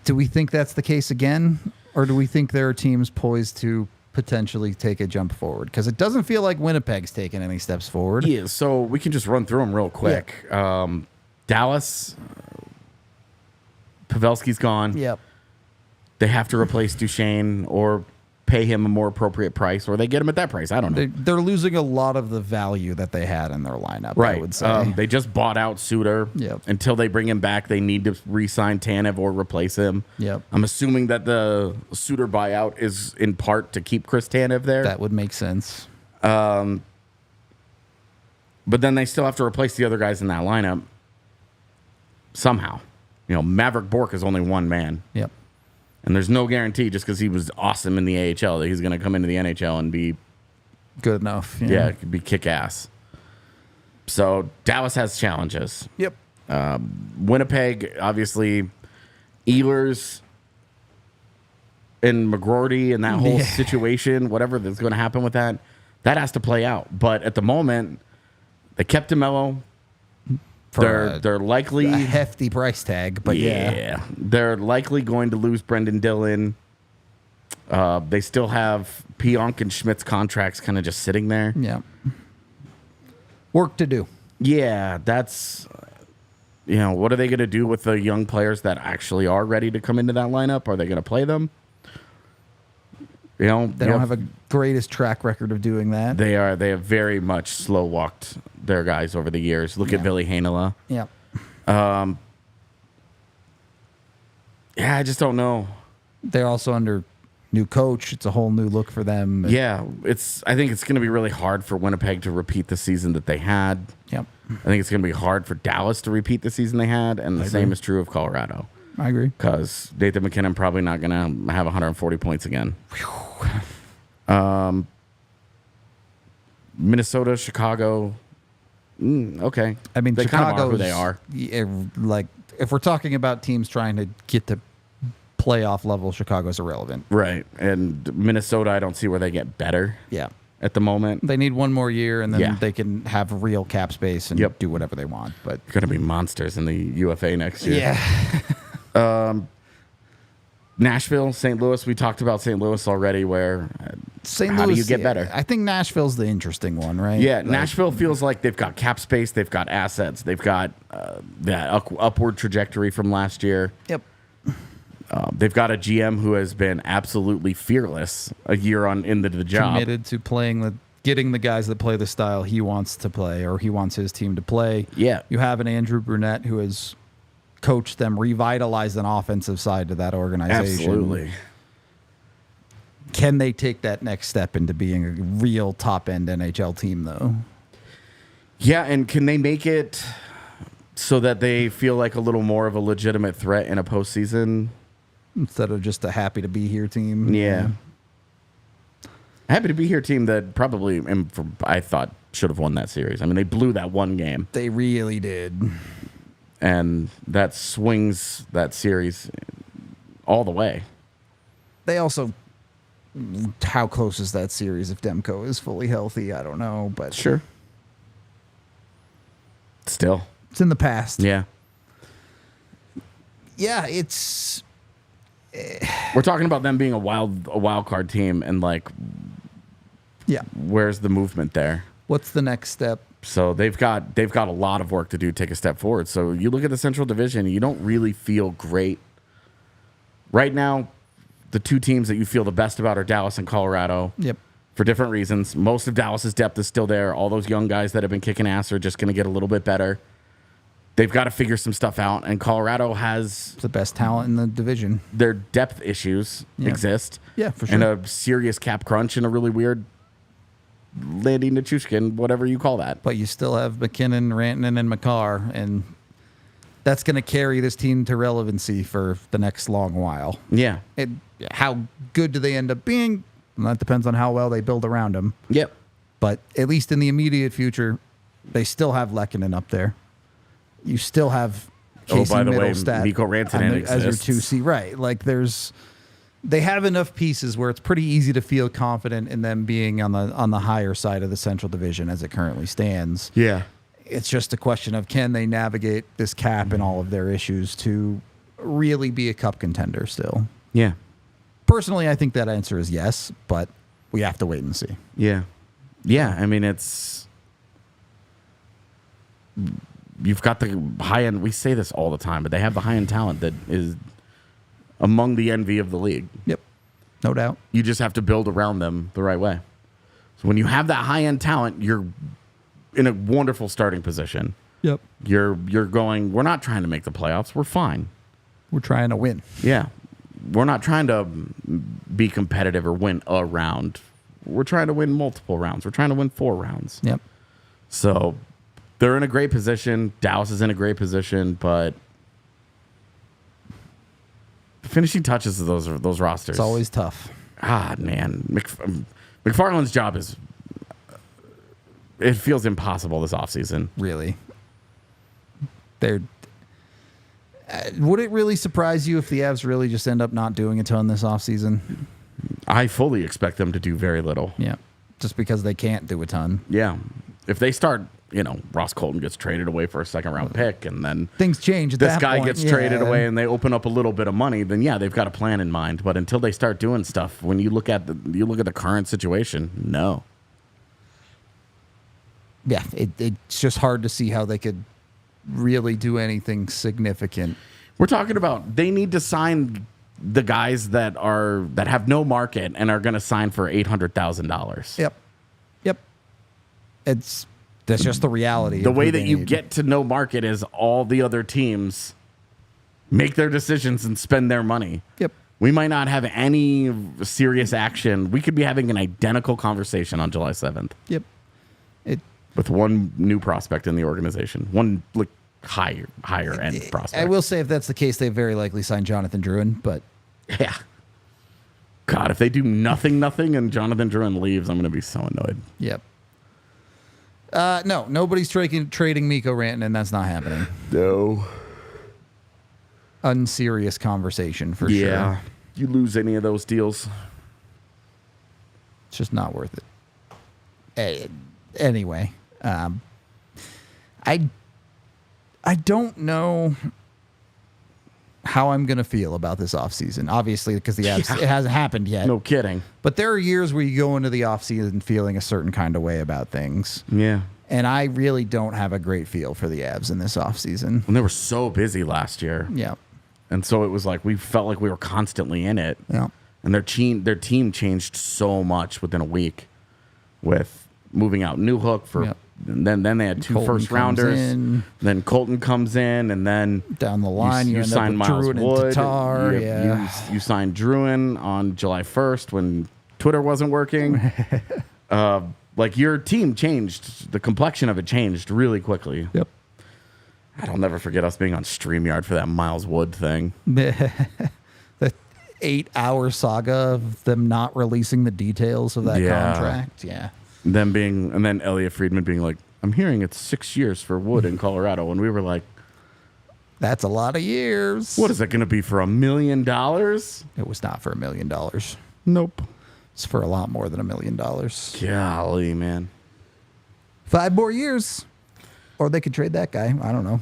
Do we think that's the case again? Or do we think there are teams poised to potentially take a jump forward? Because it doesn't feel like Winnipeg's taken any steps forward. Yeah, so we can just run through them real quick. Yeah. Dallas, Pavelski's gone. Yep. They have to replace Duchesne or pay him a more appropriate price, or they get him at that price. I don't know. They're losing a lot of the value that they had in their lineup, right. I would say. They just bought out Suter. Yep. Until they bring him back, they need to re-sign Tanev or replace him. Yep. I'm assuming that the Suter buyout is in part to keep Chris Tanev there. That would make sense. But then they still have to replace the other guys in that lineup somehow. Maverick Bourque is only one man. Yep. And there's no guarantee just because he was awesome in the AHL that he's going to come into the NHL and be good enough. Yeah, it could be kick-ass. So Dallas has challenges. Yep. Winnipeg, obviously, Ehlers and McGroarty and that whole situation, whatever that's going to happen with that has to play out. But at the moment, they kept DeMello. They're likely a hefty price tag, but they're likely going to lose Brendan Dillon. They still have Pionk and Schmidt's contracts kind of just sitting there. Yeah, work to do. Yeah, that's what are they going to do with the young players that actually are ready to come into that lineup? Are they going to play them? They don't have a greatest track record of doing that. They have very much slow walked their guys over the years. Look at Ville Heinola. Yeah. I just don't know. They're also under new coach. It's a whole new look for them. Yeah, I think it's going to be really hard for Winnipeg to repeat the season that they had. Yep. I think it's going to be hard for Dallas to repeat the season they had, and the same is true of Colorado. I agree. Because Nathan McKinnon probably not going to have 140 points again. Minnesota, Chicago. Okay. I mean, they Chicago kind of are who they are. Like, if we're talking about teams trying to get to playoff level, Chicago's irrelevant. Right. And Minnesota, I don't see where they get better. Yeah. At the moment. They need one more year, and then they can have real cap space and do whatever they want. But they're going to be monsters in the UFA next year. Yeah. Nashville, St. Louis. We talked about St. Louis already. Where how do you get better? I think Nashville's the interesting one, right? Yeah, Nashville feels like they've got cap space, they've got assets, they've got that upward trajectory from last year. Yep. They've got a GM who has been absolutely fearless a year into the job, committed to getting the guys that play the style he wants to play, or he wants his team to play. Yeah, you have an Andrew Brunette who has coached them, revitalized an offensive side to that organization. Absolutely. Can they take that next step into being a real top-end NHL team, though? Yeah, and can they make it so that they feel like a little more of a legitimate threat in a postseason? Instead of just a happy-to-be-here team? Yeah. Happy to be here team that probably, I thought, should have won that series. I mean, they blew that one game. They really did. And that swings that series all the way. They also how close is that series if Demko is fully healthy? I don't know, but Sure. Still. it's in the past. Yeah. Yeah, it's We're talking about them being a wild card team, and like, yeah. where's the movement there? What's the next step? So they've got a lot of work to do to take a step forward. So you look at the Central Division, you don't really feel great right now. The two teams that you feel the best about are Dallas and Colorado. Yep. For different reasons. Most of Dallas's depth is still there. All those young guys that have been kicking ass are just going to get a little bit better. They've got to figure some stuff out, and Colorado has It's the best talent in the division. their depth issues exist. Yeah, for And sure. a serious cap crunch and a really weird Landy Nichushkin, whatever you call that. But you still have McKinnon, Rantanen, and McCarr, and that's going to carry this team to relevancy for the next long while. Yeah. How good do they end up being? Well, that depends on how well they build around them. Yep. But at least in the immediate future, they still have Lehkonen up there. You still have Casey by the way, Middlestat Mikko Rantanen as your exists. 2C. Right. Like they have enough pieces where it's pretty easy to feel confident in them being on the higher side of the Central Division as it currently stands. Yeah. It's just a question of can they navigate this cap and all of their issues to really be a cup contender still. Yeah. Personally, I think that answer is yes, but we have to wait and see. Yeah. Yeah. I mean, you've got the high end. We say this all the time, but they have the high end talent that is among the envy of the league. Yep. No doubt. You just have to build around them the right way. So when you have that high end talent, you're in a wonderful starting position. Yep. You're going, we're not trying to make the playoffs. We're fine. We're trying to win. Yeah. We're not trying to be competitive or win a round. We're trying to win multiple rounds. We're trying to win 4 rounds. Yep. So they're in a great position. Dallas is in a great position, but the finishing touches of those rosters. It's always tough. Man. McFarland's job it feels impossible this offseason. Really. Would it really surprise you if the Avs really just end up not doing a ton this offseason? I fully expect them to do very little. Yeah. Just because they can't do a ton. Yeah. If they start, Ross Colton gets traded away for a second round pick, and then Things change at this that guy point. gets traded away and they open up a little bit of money, then yeah, they've got a plan in mind. But until they start doing stuff, when you look at the current situation, no. Yeah, it's just hard to see how they could really do anything significant. We're talking about they need to sign the guys that have no market and are going to sign for $800,000. Yep. That's just the reality. The of way who that they you need. get to no market is all the other teams make their decisions and spend their money. Yep. We might not have any serious action. We could be having an identical conversation on July 7th. Yep. With one new prospect in the organization. One like higher end prospect. I will say if that's the case, they very likely sign Jonathan Drouin, but Yeah. God, if they do nothing and Jonathan Drouin leaves, I'm going to be so annoyed. yep. No, nobody's trading Mikko Rantanen. That's not happening. No. Unserious conversation for Yeah. sure. You lose any of those deals. It's just not worth it. Anyway, I don't know how I'm going to feel about this offseason. Obviously, because it hasn't happened yet. No kidding. But there are years where you go into the offseason feeling a certain kind of way about things. Yeah. And I really don't have a great feel for the Avs in this offseason. And they were so busy last year. Yeah. And so it was like we felt like we were constantly in it. Yeah. And their team changed so much within a week with moving out Newhook for Yep. and then they had 2 Colton first rounders. comes in. Then Colton comes in, and then Down the line, you end up sign with Miles Drouin and Wood. Tatar. Yeah. You signed Drouin on July 1st when Twitter wasn't working. Like your team changed, the complexion of it changed really quickly. Yep. I'll never forget us being on StreamYard for that Miles Wood thing. The 8-hour saga of them not releasing the details of that contract. Yeah. And then Elliot Friedman being like, I'm hearing it's 6 years for Wood in Colorado. And we were like, That's a lot of years. what is it going to be for $1 million? It was not for $1 million. Nope. It's for a lot more than $1 million. Golly, man. 5 more years. Or they could trade that guy. I don't know.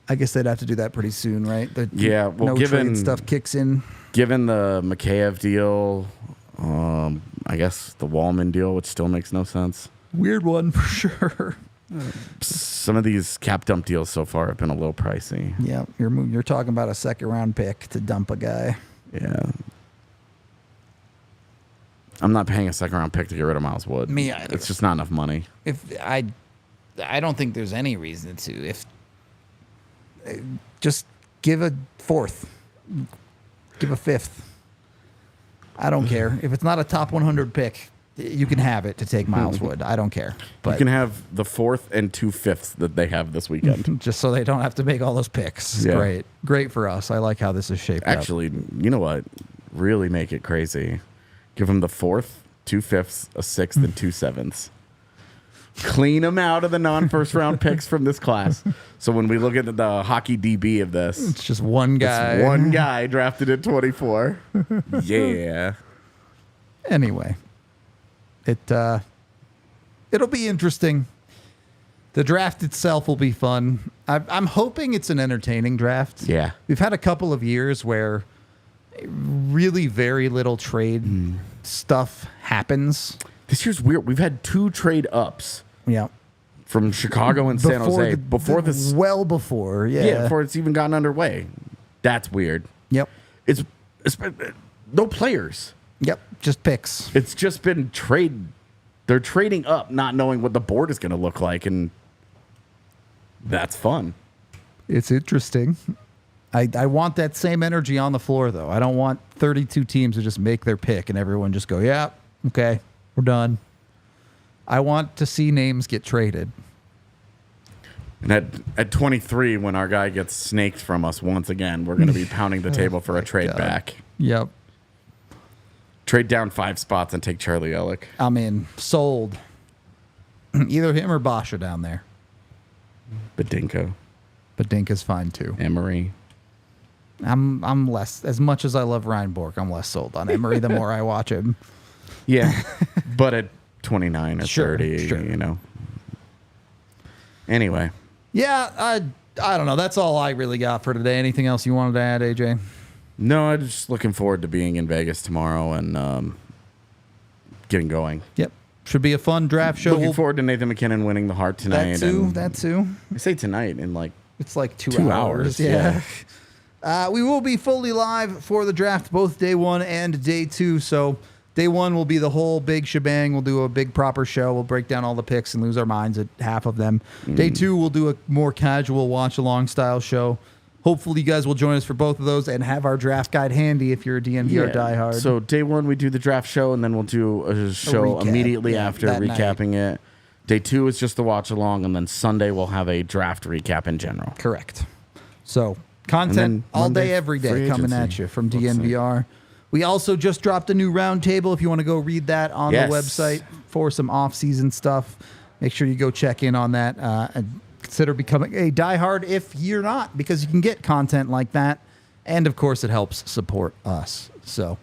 I guess they'd have to do that pretty soon, right? Yeah, well, given trade stuff kicks in. Given the Mikheyev deal, I guess the Wallman deal, which still makes no sense. Weird one for sure. Some of these cap dump deals so far have been a little pricey. Yeah, you're talking about a 2nd round pick to dump a guy. Yeah. I'm not paying a 2nd round pick to get rid of Miles Wood. Me either. It's just not enough money. If I don't think there's any reason to. If just give a 4th, give a 5th. I don't care if it's not a top 100 pick. You can have it to take Miles Wood. I don't care. But you can have the 4th and 2 5ths that they have this weekend, just so they don't have to make all those picks. Yeah. Great for us. I like how this is shaped up. Actually, you know what? Really make it crazy. Give them the 4th, 2 5ths, a 6th, and 2 7ths. Clean them out of the non-first round picks from this class. So when we look at the hockey DB of this, it's just one guy. It's one guy drafted at 24. Yeah. Anyway, it'll be interesting. The draft itself will be fun. I'm hoping it's an entertaining draft. Yeah. We've had a couple of years where really very little trade stuff happens. This year's weird. We've had 2 trade ups. Yeah. From Chicago and San Jose. Before this. Well before, yeah. Yeah, before it's even gotten underway. That's weird. Yep. It's no players. Yep. Just picks. It's just been trade. They're trading up, not knowing what the board is going to look like. And that's fun. It's interesting. I want that same energy on the floor, though. I don't want 32 teams to just make their pick and everyone just go, yeah, okay, we're done. I want to see names get traded. And at 23, when our guy gets snaked from us once again, we're going to be pounding the table for a trade back. Yep. Trade down 5 spots and take Charlie Ellick. I'm in. Sold. Either him or Basha down there. Badinka's fine, too. Emery. I'm less, as much as I love Ryan Bork, I'm less sold on Emery the more I watch him. Yeah, but at 29 or 30, you know. Anyway. Yeah, I don't know. That's all I really got for today. Anything else you wanted to add, AJ? No, I'm just looking forward to being in Vegas tomorrow and getting going. Yep. Should be a fun draft show. Looking forward to Nathan McKinnon winning the Hart tonight. That too. I say tonight in like... It's like 2 hours. Yeah. We will be fully live for the draft, both day 1 and day 2. So day 1 will be the whole big shebang. We'll do a big proper show. We'll break down all the picks and lose our minds at half of them. Day 2, we'll do a more casual watch-along style show. Hopefully you guys will join us for both of those and have our draft guide handy if you're a DNVR diehard. So day 1, we do the draft show, and then we'll do a show immediately after recapping it. Day 2 is just the watch-along, and then Sunday we'll have a draft recap in general. Correct. So content all day, every day coming at you from DNVR. We also just dropped a new roundtable. If you want to go read that on the website for some off-season stuff, make sure you go check in on that and consider becoming a diehard if you're not, because you can get content like that. And, of course, it helps support us. So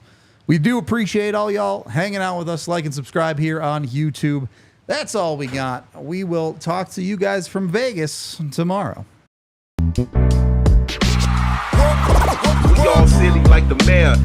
we do appreciate all y'all hanging out with us. Like and subscribe here on YouTube. That's all we got. We will talk to you guys from Vegas tomorrow. We all silly like the mayor.